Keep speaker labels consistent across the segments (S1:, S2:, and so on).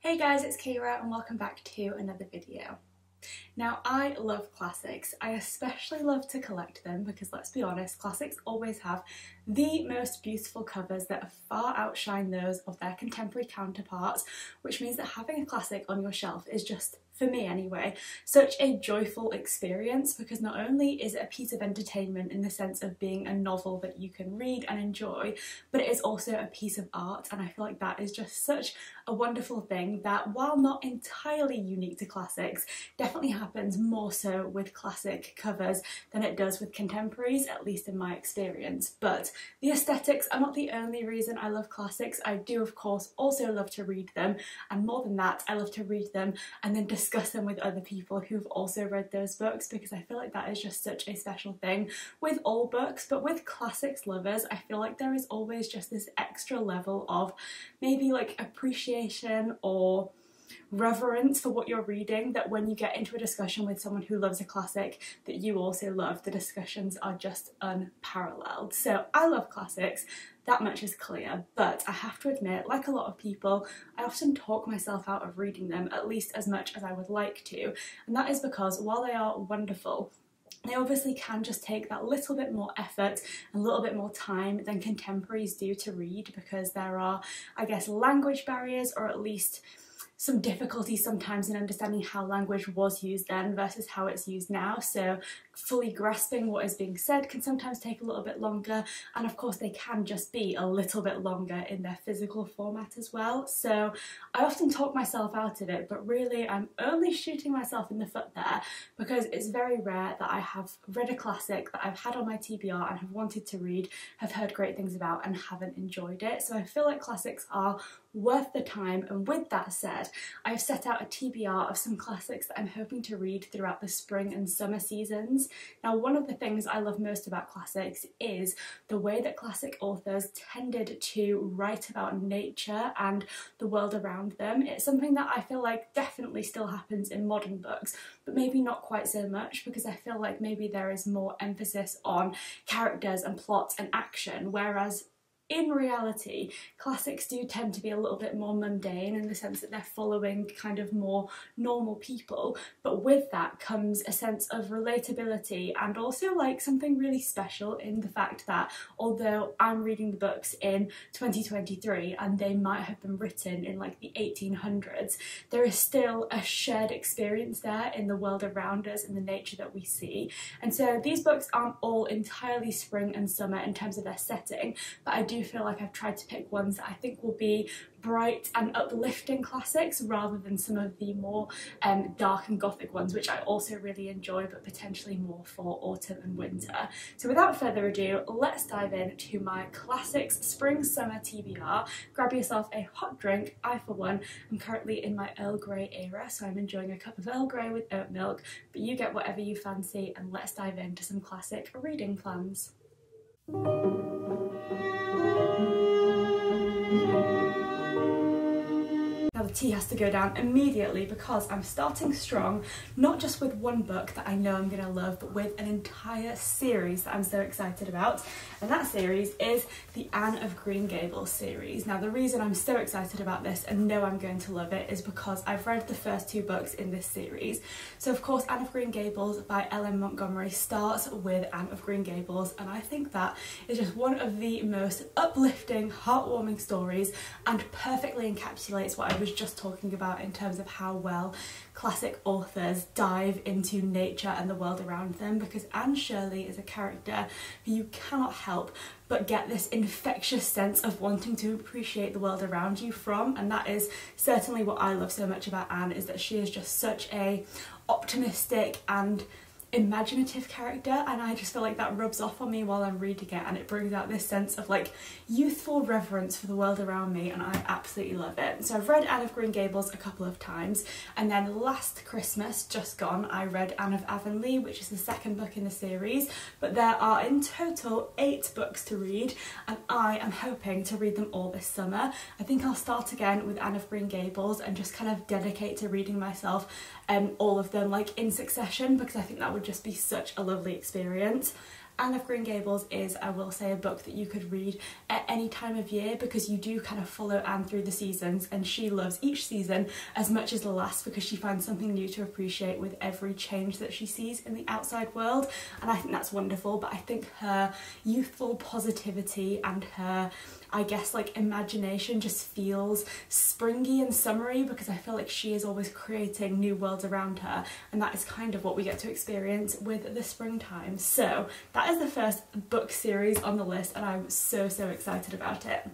S1: Hey guys, it's Kira and welcome back to another video. Now, I love classics. I especially love to collect them because, let's be honest, classics always have the most beautiful covers that far outshine those of their contemporary counterparts, which means that having a classic on your shelf is just, for me anyway, such a joyful experience because not only is it a piece of entertainment in the sense of being a novel that you can read and enjoy, but it is also a piece of art, and I feel like that is just such a wonderful thing that, while not entirely unique to classics, definitely happens more so with classic covers than it does with contemporaries, at least in my experience. But the aesthetics are not the only reason I love classics. I do, of course, also love to read them, and more than that, I love to read them and then discuss them with other people who've also read those books, because I feel like that is just such a special thing with all books. But with classics lovers, I feel like there is always just this extra level of maybe like appreciation or reverence for what you're reading, that when you get into a discussion with someone who loves a classic that you also love, the discussions are just unparalleled. So I love classics, that much is clear, but I have to admit, like a lot of people, I often talk myself out of reading them at least as much as I would like to, and that is because while they are wonderful, they obviously can just take that little bit more effort and a little bit more time than contemporaries do to read, because there are, I guess, language barriers, or at least some difficulty sometimes in understanding how language was used then versus how it's used now. So fully grasping what is being said can sometimes take a little bit longer, and of course they can just be a little bit longer in their physical format as well. So I often talk myself out of it, but really I'm only shooting myself in the foot there, because it's very rare that I have read a classic that I've had on my TBR and have wanted to read, have heard great things about, and haven't enjoyed it. So I feel like classics are worth the time, and with that said, I've set out a TBR of some classics that I'm hoping to read throughout the spring and summer seasons. Now, one of the things I love most about classics is the way that classic authors tended to write about nature and the world around them. It's something that I feel like definitely still happens in modern books, but maybe not quite so much, because I feel like maybe there is more emphasis on characters and plot and action, whereas in reality, classics do tend to be a little bit more mundane in the sense that they're following kind of more normal people, but with that comes a sense of relatability and also like something really special in the fact that although I'm reading the books in 2023 and they might have been written in like the 1800s, there is still a shared experience there in the world around us and the nature that we see. And so these books aren't all entirely spring and summer in terms of their setting, but I do feel like I've tried to pick ones that I think will be bright and uplifting classics rather than some of the more dark and gothic ones, which I also really enjoy, but potentially more for autumn and winter. So without further ado, let's dive into my classics spring summer TBR. Grab yourself a hot drink. I, for one, am currently in my Earl Grey era, so I'm enjoying a cup of Earl Grey with oat milk, but you get whatever you fancy, and let's dive into some classic reading plans. Now the tea has to go down immediately because I'm starting strong, not just with one book that I know I'm going to love, but with an entire series that I'm so excited about, and that series is the Anne of Green Gables series. Now the reason I'm so excited about this and know I'm going to love it is because I've read the first two books in this series. So of course Anne of Green Gables by L.M. Montgomery starts with Anne of Green Gables, and I think that is just one of the most uplifting, heartwarming stories and perfectly encapsulates what I was just talking about in terms of how well classic authors dive into nature and the world around them, because Anne Shirley is a character who you cannot help but get this infectious sense of wanting to appreciate the world around you from, and that is certainly what I love so much about Anne, is that she is just such a optimistic and imaginative character, and I just feel like that rubs off on me while I'm reading it, and it brings out this sense of like youthful reverence for the world around me, and I absolutely love it. So I've read Anne of Green Gables a couple of times, and then last Christmas, just gone, I read Anne of Avonlea, which is the second book in the series, but there are in total 8 books to read, and I am hoping to read them all this summer. I think I'll start again with Anne of Green Gables and just kind of dedicate to reading myself all of them like in succession, because I think that would just be such a lovely experience. Anne of Green Gables is, I will say, a book that you could read at any time of year because you do kind of follow Anne through the seasons, and she loves each season as much as the last because she finds something new to appreciate with every change that she sees in the outside world, and I think that's wonderful. But I think her youthful positivity and her, I guess, like imagination just feels springy and summery because I feel like she is always creating new worlds around her, and that is kind of what we get to experience with the springtime. So that is the first book series on the list, and I'm so excited about it.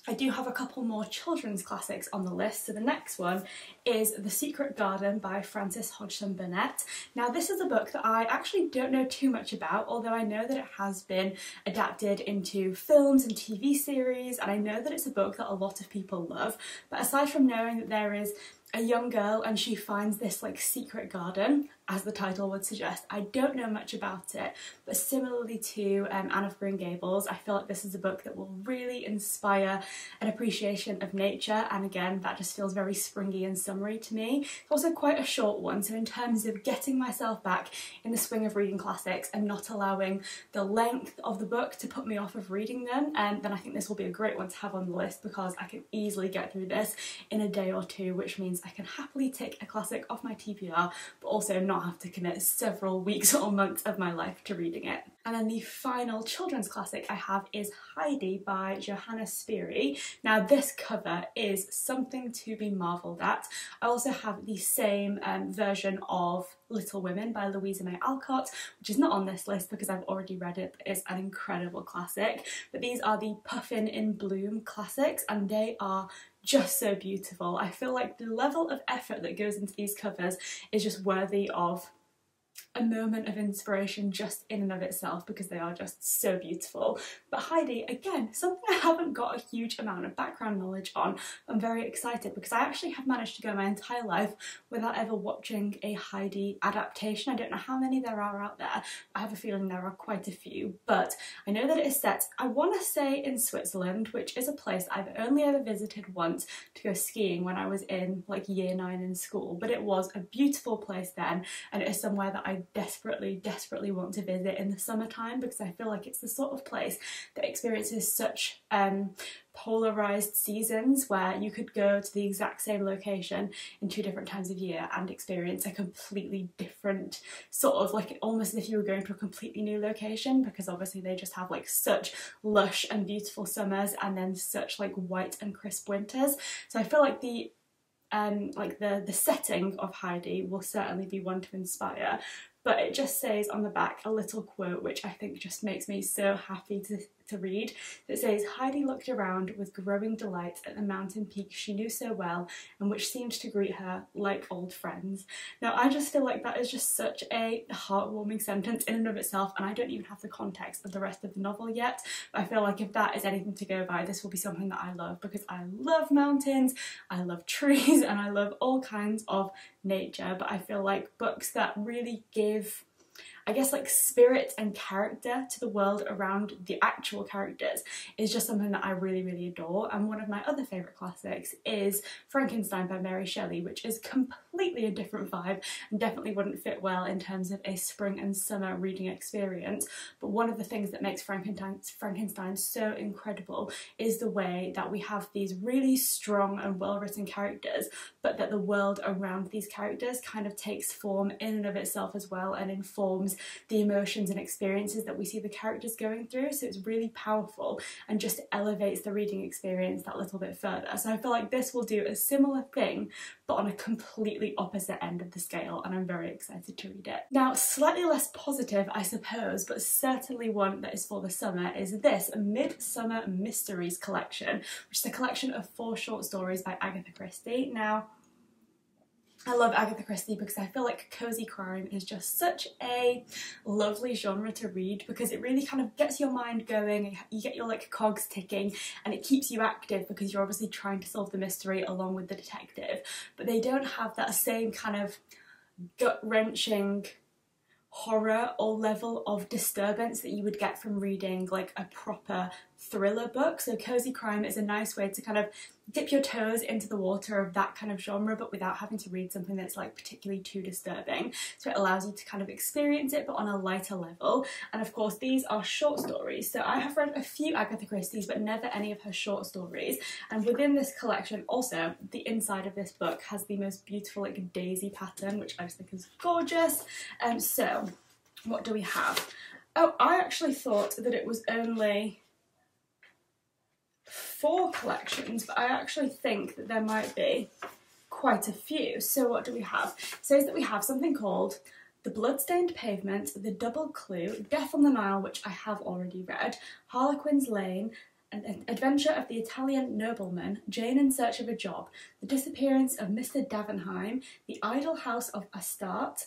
S1: I do have a couple more children's classics on the list. So the next one is The Secret Garden by Frances Hodgson Burnett. Now this is a book that I actually don't know too much about, although I know that it has been adapted into films and TV series, and I know that it's a book that a lot of people love. But aside from knowing that there is a young girl and she finds this like secret garden, as the title would suggest, I don't know much about it. But similarly to Anne of Green Gables, I feel like this is a book that will really inspire an appreciation of nature, and again that just feels very springy and summery to me. It's also quite a short one, so in terms of getting myself back in the swing of reading classics and not allowing the length of the book to put me off of reading them, then I think this will be a great one to have on the list because I can easily get through this in a day or two, which means I can happily tick a classic off my TBR, but also not have to commit several weeks or months of my life to reading it. And then the final children's classic I have is Heidi by Johanna Spyri. Now this cover is something to be marvelled at. I also have the same version of Little Women by Louisa May Alcott, which is not on this list because I've already read it, but it's an incredible classic. But these are the Puffin in Bloom classics, and they are just so beautiful. I feel like the level of effort that goes into these covers is just worthy of a moment of inspiration just in and of itself because they are just so beautiful. But Heidi, again, something I haven't got a huge amount of background knowledge on. I'm very excited because I actually have managed to go my entire life without ever watching a Heidi adaptation. I don't know how many there are out there. I have a feeling there are quite a few, but I know that it is set, I want to say, in Switzerland, which is a place I've only ever visited once to go skiing when I was in like year 9 in school, but it was a beautiful place then, and it is somewhere that I desperately want to visit in the summertime because I feel like it's the sort of place that experiences such polarized seasons where you could go to the exact same location in 2 different times of year and experience a completely different sort of, like, almost as if you were going to a completely new location, because obviously they just have like such lush and beautiful summers and then such like white and crisp winters. So I feel like the setting of Heidi will certainly be one to inspire, but it just says on the back a little quote which I think just makes me so happy to read. It says, "Heidi looked around with growing delight at the mountain peak she knew so well and which seemed to greet her like old friends." Now I just feel like that is just such a heartwarming sentence in and of itself, and I don't even have the context of the rest of the novel yet, but I feel like if that is anything to go by, this will be something that I love because I love mountains, I love trees, and I love all kinds of nature. But I feel like books that really give, I guess, like spirit and character to the world around the actual characters is just something that I really adore. And one of my other favourite classics is Frankenstein by Mary Shelley, which is completely a different vibe and definitely wouldn't fit well in terms of a spring and summer reading experience. But one of the things that makes Frankenstein so incredible is the way that we have these really strong and well-written characters, but that the world around these characters kind of takes form in and of itself as well and informs the emotions and experiences that we see the characters going through. So it's really powerful and just elevates the reading experience that little bit further. So I feel like this will do a similar thing but on a completely opposite end of the scale, and I'm very excited to read it. Now, slightly less positive I suppose, but certainly one that is for the summer, is this Midsummer Mysteries collection, which is a collection of 4 short stories by Agatha Christie. Now, I love Agatha Christie because I feel like cozy crime is just such a lovely genre to read because it really kind of gets your mind going, you get your like cogs ticking, and it keeps you active because you're obviously trying to solve the mystery along with the detective. But they don't have that same kind of gut-wrenching horror or level of disturbance that you would get from reading like a proper thriller book, so cozy crime is a nice way to kind of dip your toes into the water of that kind of genre, but without having to read something that's like particularly too disturbing. So it allows you to kind of experience it, but on a lighter level. And of course, these are short stories. So I have read a few Agatha Christie's, but never any of her short stories. And within this collection, also, the inside of this book has the most beautiful like daisy pattern, which I just think is gorgeous. So what do we have? Oh, I actually thought that it was only 4 collections, but I actually think that there might be quite a few. So what do we have? It says that we have something called The Bloodstained Pavement, The Double Clue, Death on the Nile, which I have already read, Harlequin's Lane, An Adventure of the Italian Nobleman, Jane in Search of a Job, The Disappearance of Mr. Davenheim, The Idle House of Astarte,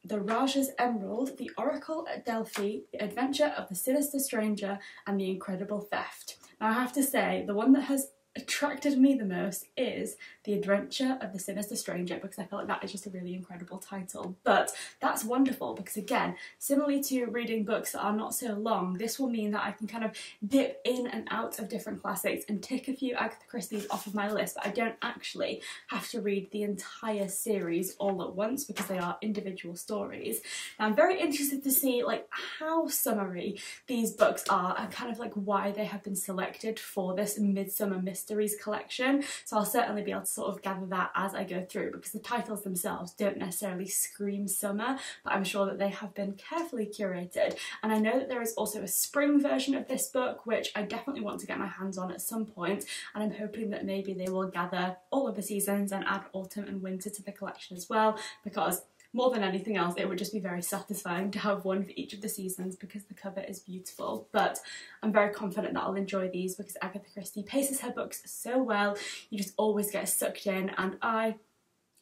S1: The Raja's Emerald, The Oracle at Delphi, The Adventure of the Sinister Stranger, and The Incredible Theft. Now I have to say, the one that has attracted me the most is The Adventure of the Sinister Stranger, because I feel like that is just a really incredible title. But that's wonderful because, again, similarly to reading books that are not so long, this will mean that I can kind of dip in and out of different classics and tick a few Agatha Christie's off of my list, but I don't actually have to read the entire series all at once because they are individual stories. Now I'm very interested to see like how summary these books are and kind of like why they have been selected for this Midsummer Mysteries collection, so I'll certainly be able to sort of gather that as I go through, because the titles themselves don't necessarily scream summer, but I'm sure that they have been carefully curated. And I know that there is also a spring version of this book which I definitely want to get my hands on at some point, and I'm hoping that maybe they will gather all of the seasons and add autumn and winter to the collection as well, because more than anything else, it would just be very satisfying to have one for each of the seasons because the cover is beautiful. But I'm very confident that I'll enjoy these because Agatha Christie paces her books so well. You just always get sucked in, and I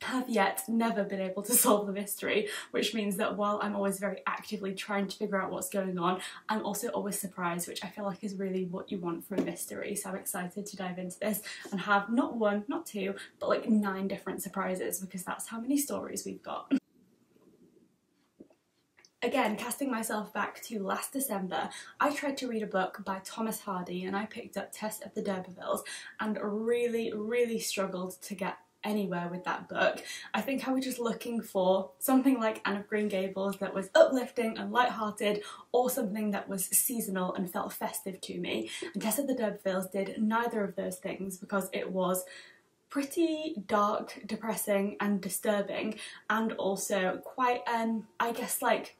S1: have yet never been able to solve the mystery, which means that while I'm always very actively trying to figure out what's going on, I'm also always surprised, which I feel like is really what you want from a mystery. So I'm excited to dive into this and have not 1, not 2, but like 9 different surprises, because that's how many stories we've got. Again, casting myself back to last December, I tried to read a book by Thomas Hardy and I picked up Tess of the D'Urbervilles and really struggled to get anywhere with that book. I think I was just looking for something like Anne of Green Gables that was uplifting and light-hearted, or something that was seasonal and felt festive to me. And Tess of the D'Urbervilles did neither of those things because it was pretty dark, depressing and disturbing, and also quite, I guess, like,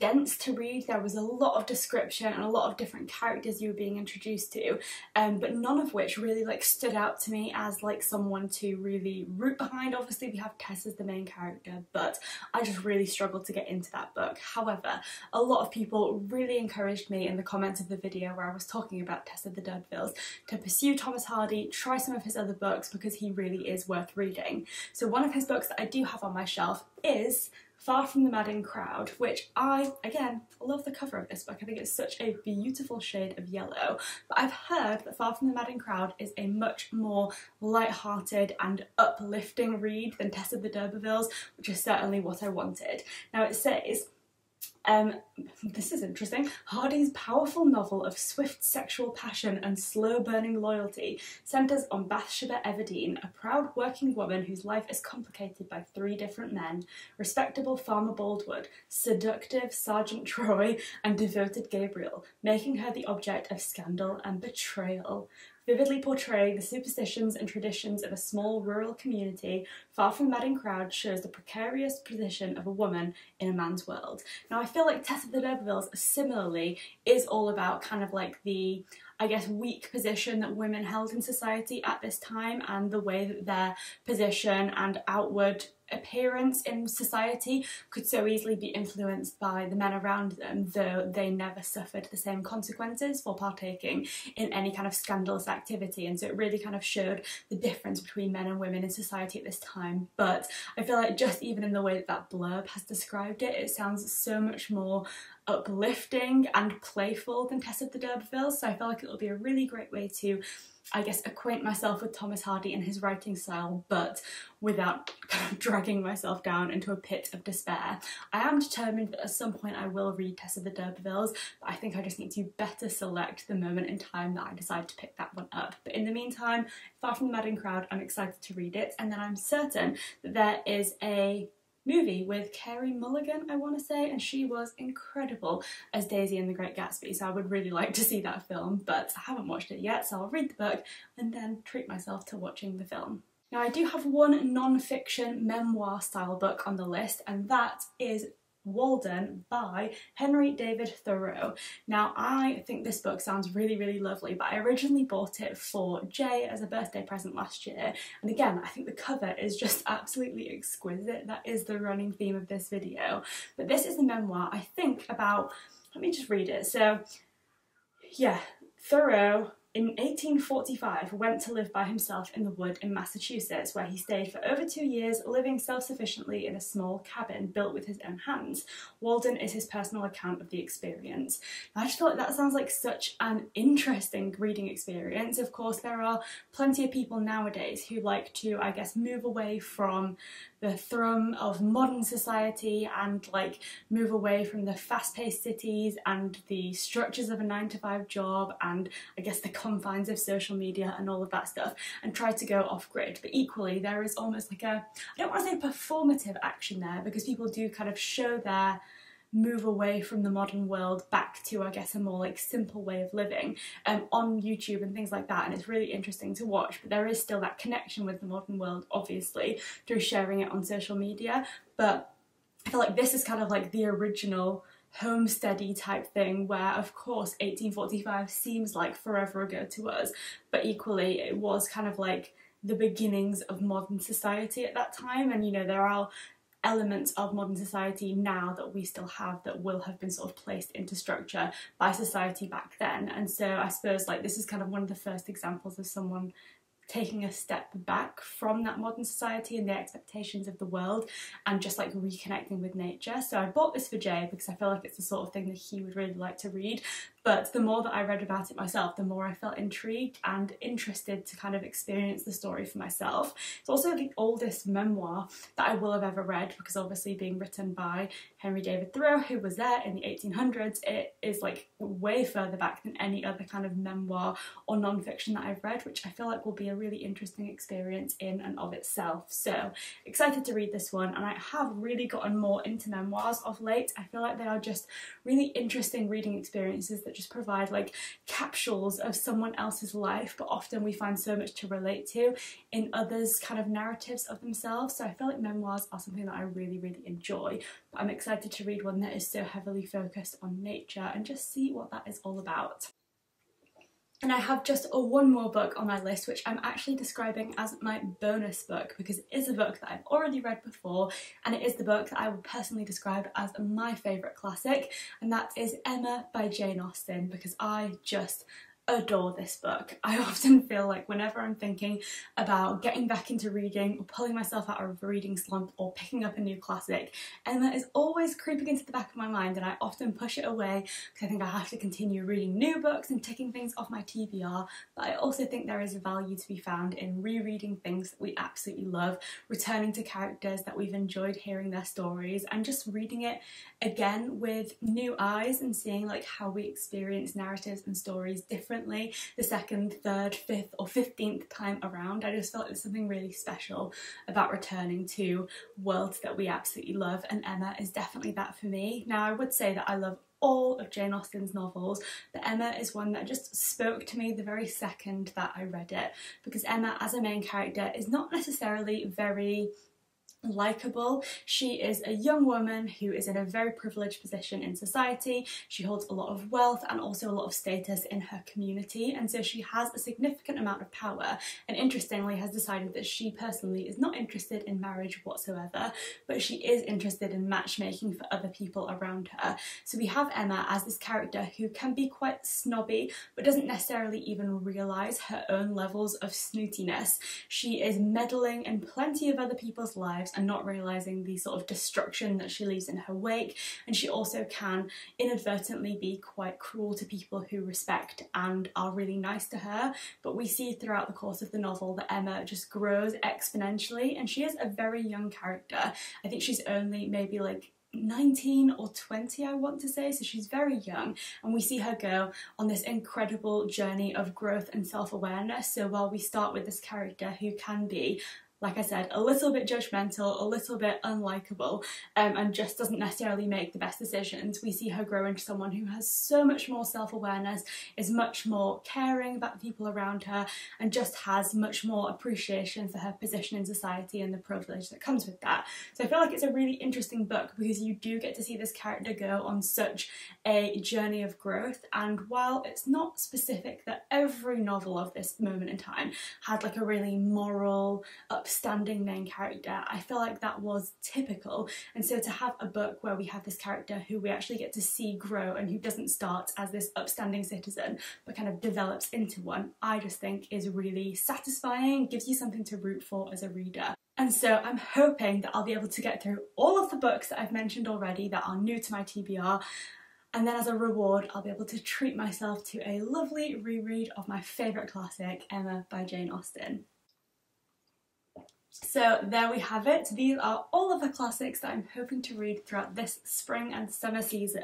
S1: dense to read. There was a lot of description and a lot of different characters you were being introduced to, but none of which really like stood out to me as like someone to really root behind. Obviously we have Tess as the main character, but I just really struggled to get into that book. However, a lot of people really encouraged me in the comments of the video where I was talking about Tess of the D'Urbervilles to pursue Thomas Hardy, try some of his other books, because he really is worth reading. So one of his books that I do have on my shelf is Far from the Madding Crowd, which I, again, love the cover of this book. I think it's such a beautiful shade of yellow. But I've heard that Far from the Madding Crowd is a much more light-hearted and uplifting read than Tess of the D'Urbervilles, which is certainly what I wanted. Now it says, this is interesting, Hardy's powerful novel of swift sexual passion and slow-burning loyalty centres on Bathsheba Everdeen, a proud working woman whose life is complicated by 3 different men: respectable Farmer Baldwood, seductive Sergeant Troy, and devoted Gabriel, making her the object of scandal and betrayal. Vividly portraying the superstitions and traditions of a small rural community, Far from the Madding Crowd shows the precarious position of a woman in a man's world. Now I feel like Tess of the D'Urbervilles similarly is all about kind of like the, I guess, weak position that women held in society at this time, and the way that their position and outward appearance in society could so easily be influenced by the men around them, though they never suffered the same consequences for partaking in any kind of scandalous activity. And so it really kind of showed the difference between men and women in society at this time. But I feel like just even in the way that that blurb has described it, it sounds so much more uplifting and playful than Tess of the D'Urbervilles, so I feel like it'll be a really great way to I guess, acquaint myself with Thomas Hardy and his writing style, but without kind of dragging myself down into a pit of despair. I am determined that at some point I will read Tess of the D'Urbervilles, but I think I just need to better select the moment in time that I decide to pick that one up. But in the meantime, Far from the Madding Crowd, I'm excited to read it, and then I'm certain that there is a movie with Carey Mulligan, I want to say, and she was incredible as Daisy in The Great Gatsby, so I would really like to see that film, but I haven't watched it yet, so I'll read the book and then treat myself to watching the film. Now, I do have one non-fiction memoir style book on the list, and that is Walden by Henry David Thoreau. Now, I think this book sounds really lovely, but I originally bought it for Jay as a birthday present last year, and again, I think the cover is just absolutely exquisite. That is the running theme of this video. But this is a memoir, I think, about, let me just read it. So yeah, Thoreau in 1845 went to live by himself in the wood in Massachusetts, where he stayed for over 2 years, living self-sufficiently in a small cabin built with his own hands. Walden is his personal account of the experience. I just feel like that sounds like such an interesting reading experience. Of course, there are plenty of people nowadays who like to, I guess, move away from the thrum of modern society and like move away from the fast-paced cities and the structures of a 9-to-5 job and I guess the confines of social media and all of that stuff, and try to go off-grid. But equally there is almost like a, I don't want to say performative action there, because people do kind of show their move away from the modern world back to, I guess, a more like simple way of living on YouTube and things like that, and it's really interesting to watch. But there is still that connection with the modern world, obviously, through sharing it on social media. But I feel like this is kind of like the original homesteady type thing, where of course 1845 seems like forever ago to us, but equally it was kind of like the beginnings of modern society at that time. And you know, there are elements of modern society now that we still have that will have been sort of placed into structure by society back then. And so I suppose like this is kind of one of the first examples of someone taking a step back from that modern society and the expectations of the world and just like reconnecting with nature. So I bought this for Jay because I feel like it's the sort of thing that he would really like to read. But the more that I read about it myself, the more I felt intrigued and interested to kind of experience the story for myself. It's also the oldest memoir that I will have ever read, because obviously being written by Henry David Thoreau, who was there in the 1800s, it is like way further back than any other kind of memoir or non-fiction that I've read, which I feel like will be a really interesting experience in and of itself. So excited to read this one, and I have really gotten more into memoirs of late. I feel like they are just really interesting reading experiences that just provide like capsules of someone else's life, but often we find so much to relate to in others' kind of narratives of themselves. So I feel like memoirs are something that I really enjoy, but I'm excited to read one that is so heavily focused on nature and just see what that is all about. And I have just one more book on my list, which I'm actually describing as my bonus book, because it is a book that I've already read before, and it is the book that I would personally describe as my favourite classic, and that is Emma by Jane Austen, because I just adore this book. I often feel like whenever I'm thinking about getting back into reading or pulling myself out of a reading slump or picking up a new classic, Emma is always creeping into the back of my mind, and I often push it away because I think I have to continue reading new books and ticking things off my TBR. But I also think there is value to be found in rereading things that we absolutely love, returning to characters that we've enjoyed hearing their stories, and just reading it again with new eyes and seeing like how we experience narratives and stories differently the second, third, fifth or 15th time around. I just felt there's something really special about returning to worlds that we absolutely love, and Emma is definitely that for me. Now, I would say that I love all of Jane Austen's novels, but Emma is one that just spoke to me the very second that I read it, because Emma as a main character is not necessarily very likeable. She is a young woman who is in a very privileged position in society. She holds a lot of wealth and also a lot of status in her community, and so she has a significant amount of power, and interestingly has decided that she personally is not interested in marriage whatsoever, but she is interested in matchmaking for other people around her. So we have Emma as this character who can be quite snobby but doesn't necessarily even realise her own levels of snootiness. She is meddling in plenty of other people's lives, lives and not realising the sort of destruction that she leaves in her wake, and she also can inadvertently be quite cruel to people who respect and are really nice to her. But we see throughout the course of the novel that Emma just grows exponentially, and she is a very young character. I think she's only maybe like 19 or 20, I want to say, so she's very young, and we see her go on this incredible journey of growth and self-awareness. So while we start with this character who can be, like I said, a little bit judgmental, a little bit unlikable, and just doesn't necessarily make the best decisions, we see her grow into someone who has so much more self-awareness, is much more caring about the people around her, and just has much more appreciation for her position in society and the privilege that comes with that. So I feel like it's a really interesting book because you do get to see this character go on such a journey of growth, and while it's not specific that every novel of this moment in time had like a really moral, upstanding main character, I feel like that was typical. And so to have a book where we have this character who we actually get to see grow and who doesn't start as this upstanding citizen but kind of develops into one, I just think is really satisfying, gives you something to root for as a reader. And so I'm hoping that I'll be able to get through all of the books that I've mentioned already that are new to my TBR, and then as a reward I'll be able to treat myself to a lovely reread of my favourite classic, Emma by Jane Austen. So there we have it. These are all of the classics that I'm hoping to read throughout this spring and summer season,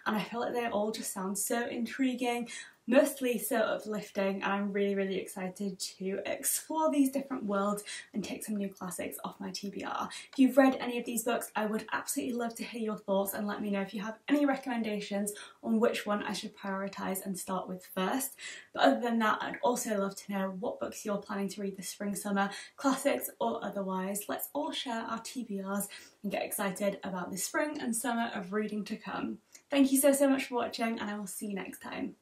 S1: and I feel like they all just sound so intriguing, mostly so uplifting, and I'm really excited to explore these different worlds and take some new classics off my TBR. If you've read any of these books, I would absolutely love to hear your thoughts and let me know if you have any recommendations on which one I should prioritise and start with first. But other than that, I'd also love to know what books you're planning to read this spring, summer, classics or otherwise. Let's all share our TBRs and get excited about the spring and summer of reading to come. Thank you so much for watching, and I will see you next time.